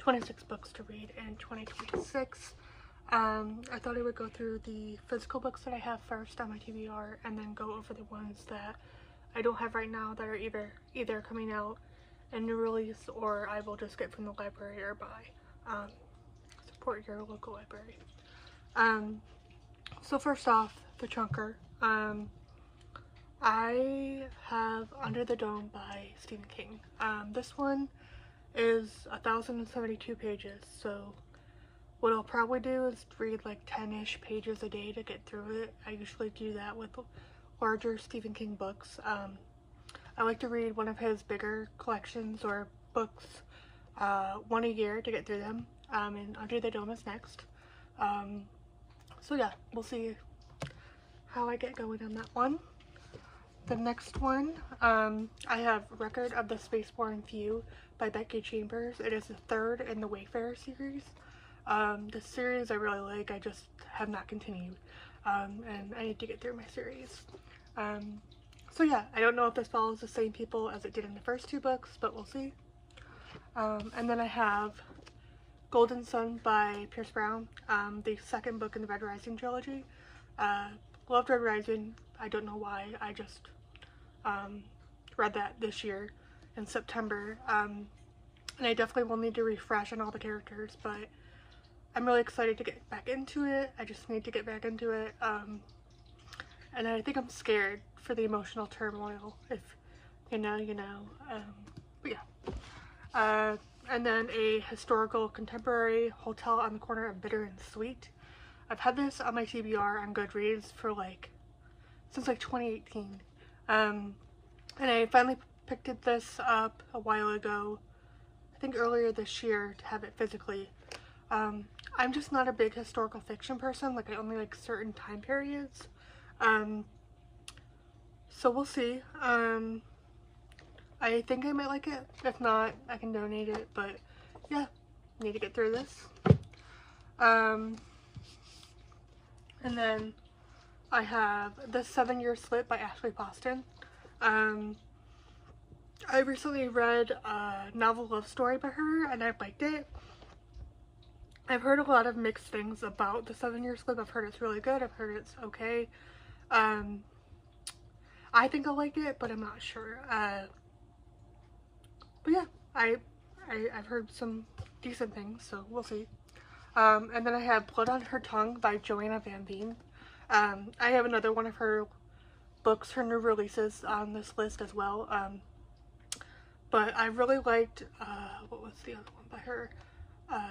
26 books to read in 2026. I thought I would go through the physical books that I have first on my TBR, and then go over the ones that I don't have right now that are either coming out in new release, or I will just get from the library or buy. Support your local library. So first off, the chunker. I have Under the Dome by Stephen King. This one is 1,072 pages, so what I'll probably do is read like 10-ish pages a day to get through it. I usually do that with larger Stephen King books. I like to read one of his bigger collections or books one a year to get through them, and Under the Dome is next. So yeah, we'll see how I get going on that one. The next one, I have Record of the Spaceborn Few by Becky Chambers. It is the third in the Wayfarer series. This series I really like, I just have not continued, and I need to get through my series. So yeah, I don't know if this follows the same people as it did in the first two books, but we'll see. And then I have Golden Sun by Pierce Brown, the second book in the Red Rising trilogy. Loved Red Rising. I don't know why. I just read that this year in September. And I definitely will need to refresh on all the characters, but I'm really excited to get back into it. I just need to get back into it. And I think I'm scared for the emotional turmoil. If you know, you know. But yeah. And then a historical contemporary, Hotel on the Corner of Bitter and Sweet. I've had this on my TBR on Goodreads for since 2018. And I finally picked this up a while ago, I think earlier this year, to have it physically. I'm just not a big historical fiction person. I only like certain time periods. So we'll see. I think I might like it. If not, I can donate it, but yeah, need to get through this. And then I have The 7-Year Slip by Ashley Poston. I recently read a novel love story by her, and I liked it. I've heard a lot of mixed things about The 7-Year Slip. I've heard it's really good. I've heard it's okay. I think I'll like it, but I'm not sure. But yeah, I've heard some decent things, so we'll see. And then I have Blood on Her Tongue by Johanna van Veen. I have another one of her books, her new releases, on this list as well. But I really liked, what was the other one by her? I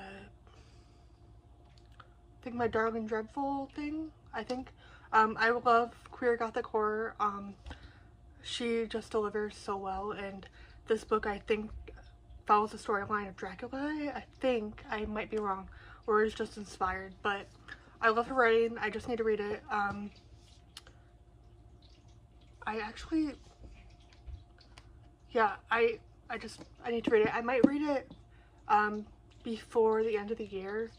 think My Darling Dreadful thing, I think. I love queer gothic horror. She just delivers so well, and this book, I think, follows the storyline of Dracula. I think, I might be wrong, or is just inspired, but I love her writing. I just need to read it. I actually, yeah, I need to read it. I might read it before the end of the year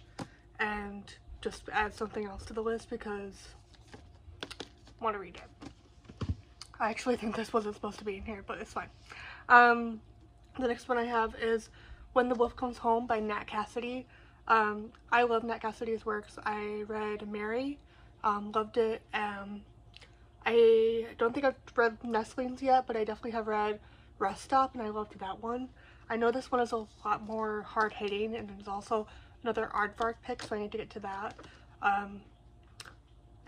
and just add something else to the list because I want to read it. I actually think this wasn't supposed to be in here, but it's fine. The next one I have is When the Wolf Comes Home by Nat Cassidy. I love Nat Cassidy's works. I read Mary, loved it. I don't think I've read Nestlings yet, but I definitely have read Rest Stop, and I loved that one. I know this one is a lot more hard-hitting, and it's also another aardvark pick, so I need to get to that.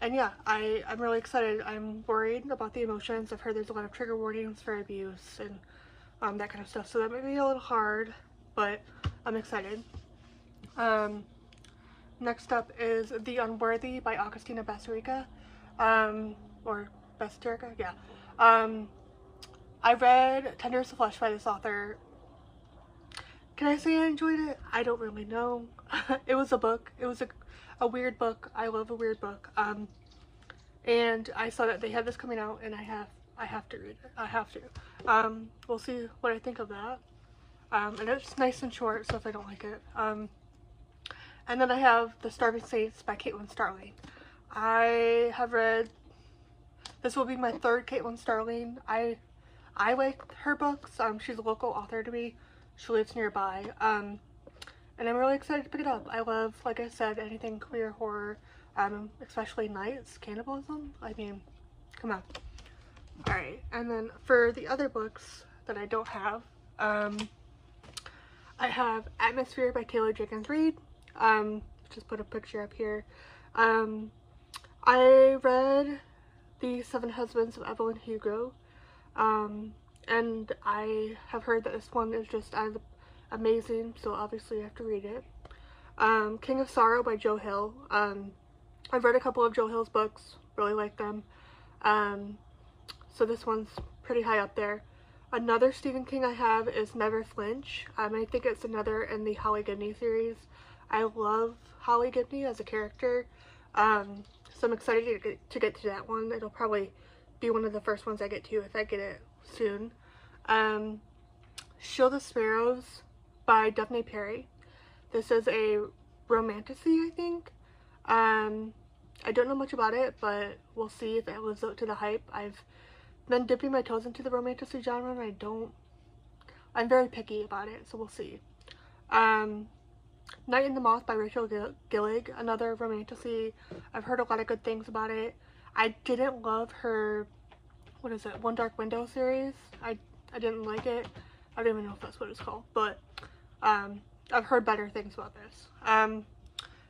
And yeah, I'm really excited. I'm worried about the emotions. I've heard there's a lot of trigger warnings for abuse and that kind of stuff, so that might be a little hard, but I'm excited. Next up is The Unworthy by Agustina Bazterrica, or Bazterrica, yeah. I read Tender as the Flesh by this author. Can I say I enjoyed it? I don't really know. It was a book. It was a weird book. I love a weird book. And I saw that they had this coming out, and I have to read it. I have to. We'll see what I think of that. And it's nice and short, so if I don't like it. And then I have The Starving Saints by Caitlin Starling. I have read, this will be my third Caitlin Starling. I like her books. She's a local author to me. She lives nearby. and I'm really excited to pick it up. I love, like I said, anything queer horror, especially Nights, cannibalism. I mean, come on. Alright, and then for the other books that I don't have, I have Atmosphere by Taylor Jenkins Reid. Just put a picture up here. I read The Seven Husbands of Evelyn Hugo, and I have heard that this one is just amazing, so obviously I have to read it. King of Sorrow by Joe Hill. I've read a couple of Joe Hill's books, really like them. So this one's pretty high up there. Another Stephen King I have is Never Flinch. I think it's another in the Holly Gibney series. I love Holly Gibney as a character, so I'm excited to get to that one. It'll probably be one of the first ones I get to if I get it soon. Shield of Sparrows by Devney Perry. This is a romantasy, I think. I don't know much about it, but we'll see if it lives up to the hype. I've been dipping my toes into the romantasy genre, and I'm very picky about it, so we'll see. Night in the Moth by Rachel Gillig, another romantasy. I've heard a lot of good things about it. I didn't love her, what is it, One Dark Window series. I didn't like it. I don't even know if that's what it's called, but I've heard better things about this.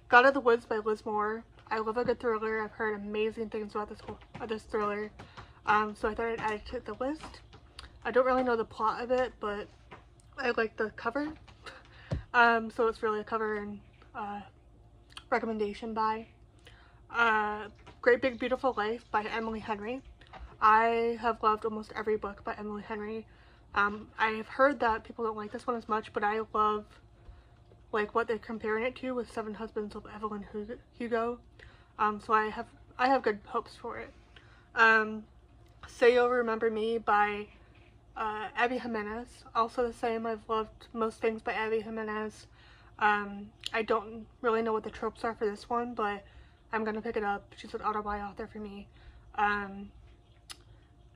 God of the Woods by Liz Moore. I love a good thriller. I've heard amazing things about this thriller. So I thought I'd add it to the list. I don't really know the plot of it, but I like the cover. So it's really a cover and recommendation by. Great Big Beautiful Life by Emily Henry. I have loved almost every book by Emily Henry. I've heard that people don't like this one as much, but I love like what they're comparing it to with Seven Husbands of Evelyn Hugo. So I have good hopes for it. Say You'll Remember Me by Abby Jiminez. Also the same. I've loved most things by Abby Jiminez. I don't really know what the tropes are for this one, but I'm gonna pick it up. She's an auto-buy author for me. And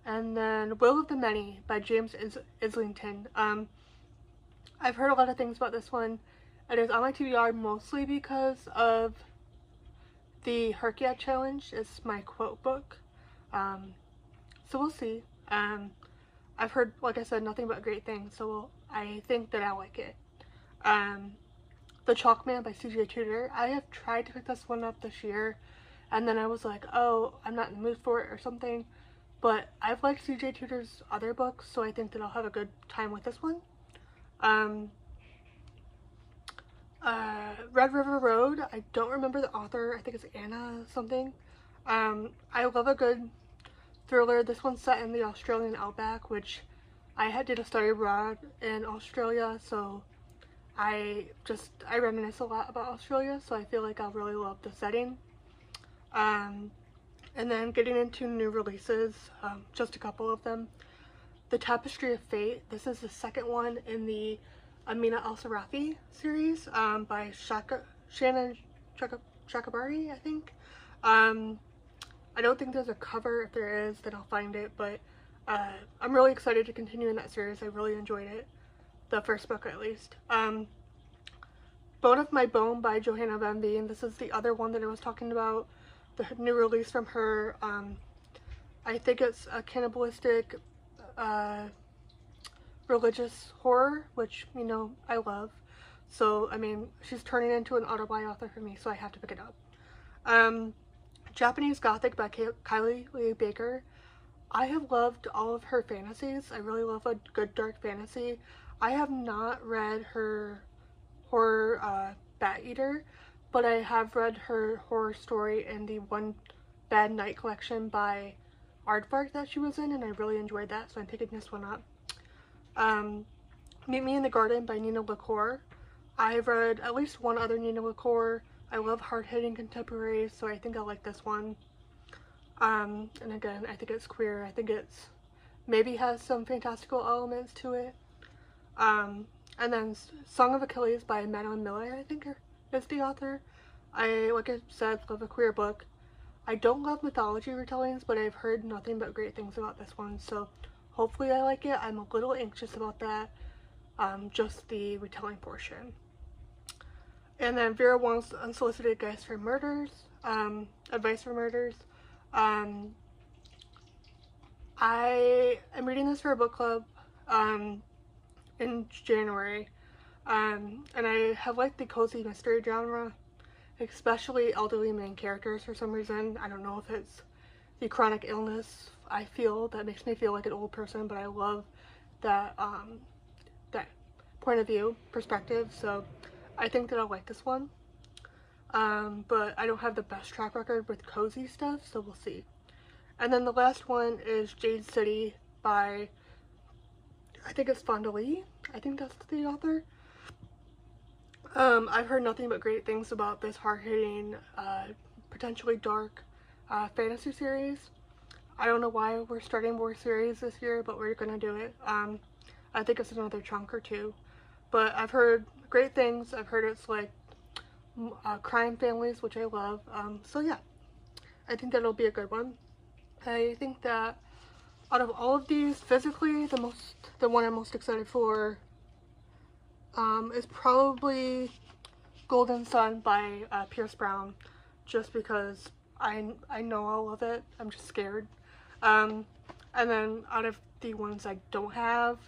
then Will of the Many by James Islington. I've heard a lot of things about this one. It is on my TBR mostly because of the Herkiad challenge. It's my quote book. So we'll see. I've heard, like I said, nothing but great things, so I think that I'll like it. The Chalkman by CJ Tudor. I have tried to pick this one up this year, and then I was like, oh, I'm not in the mood for it or something. But I've liked CJ Tudor's other books, so I think that I'll have a good time with this one. Red River Road. I don't remember the author. I think it's Anna something. I love a good thriller. This one's set in the Australian outback, which I did a study abroad in Australia, so I reminisce a lot about Australia, so I feel like I'll really love the setting. And then getting into new releases, just a couple of them. The Tapestry of Fate. This is the second one in the Amina Al-Sarafi series by Shannon Chakaborty, I think. I don't think there's a cover. If there is, then I'll find it, but I'm really excited to continue in that series. I really enjoyed it. The first book, at least. Bone of My Bone by Johanna van Veen. This is the other one that I was talking about. The new release from her. I think it's a cannibalistic religious horror, which, you know, I love. So, I mean, she's turning into an auto-buy author for me, so I have to pick it up. Japanese Gothic by Kylie Lee Baker. I have loved all of her fantasies. I really love a good dark fantasy. I have not read her horror Bat Eater, but I have read her horror story in the One Bad Night collection by Aardvark that she was in, and I really enjoyed that, so I'm picking this one up. Meet Me in the Garden by Nina LaCour. I've read at least one other Nina LaCour. I love hard-hitting contemporaries, so I think I'll like this one. And again, I think it's queer. I think it's maybe has some fantastical elements to it. And then Song of Achilles by Madeline Miller, I think is the author. Like I said, love a queer book. I don't love mythology retellings, but I've heard nothing but great things about this one, so hopefully I like it. I'm a little anxious about that, just the retelling portion. And then Vera wants unsolicited advice for murders. I am reading this for a book club in January, and I have liked the cozy mystery genre, especially elderly main characters for some reason. I don't know if it's the chronic illness I feel that makes me feel like an old person, but I love that that point of view perspective, so I think that I'll like this one. But I don't have the best track record with cozy stuff, so we'll see. And then the last one is Jade City by, I think it's Fonda Lee. I think that's the author. I've heard nothing but great things about this hard-hitting, potentially dark fantasy series. I don't know why we're starting more series this year, but we're gonna do it. I think it's another chunk or two. But I've heard great things. I've heard it's like crime families, which I love. So yeah, I think that'll be a good one. I think that out of all of these, physically, the one I'm most excited for is probably Golden Sun by Pierce Brown, just because I know all of it. I'm just scared. And then out of the ones I don't have,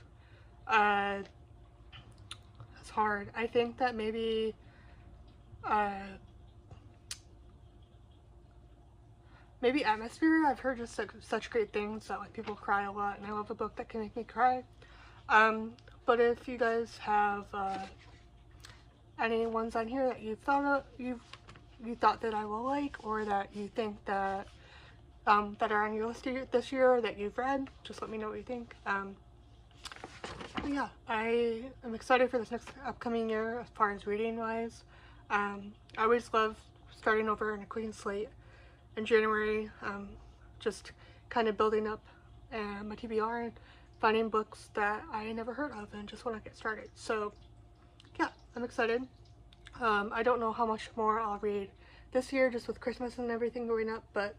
it's hard. I think that maybe maybe Atmosphere. I've heard just such great things that like people cry a lot, and I love a book that can make me cry. But if you guys have any ones on here that you thought that I will like, or that you think that that are on your list this year, or that you've read, just let me know what you think. But yeah, I am excited for this next upcoming year as far as reading wise. I always love starting over in a clean slate in January, just kind of building up my TBR and finding books that I never heard of and just want to get started. So yeah, I'm excited. I don't know how much more I'll read this year just with Christmas and everything going up, but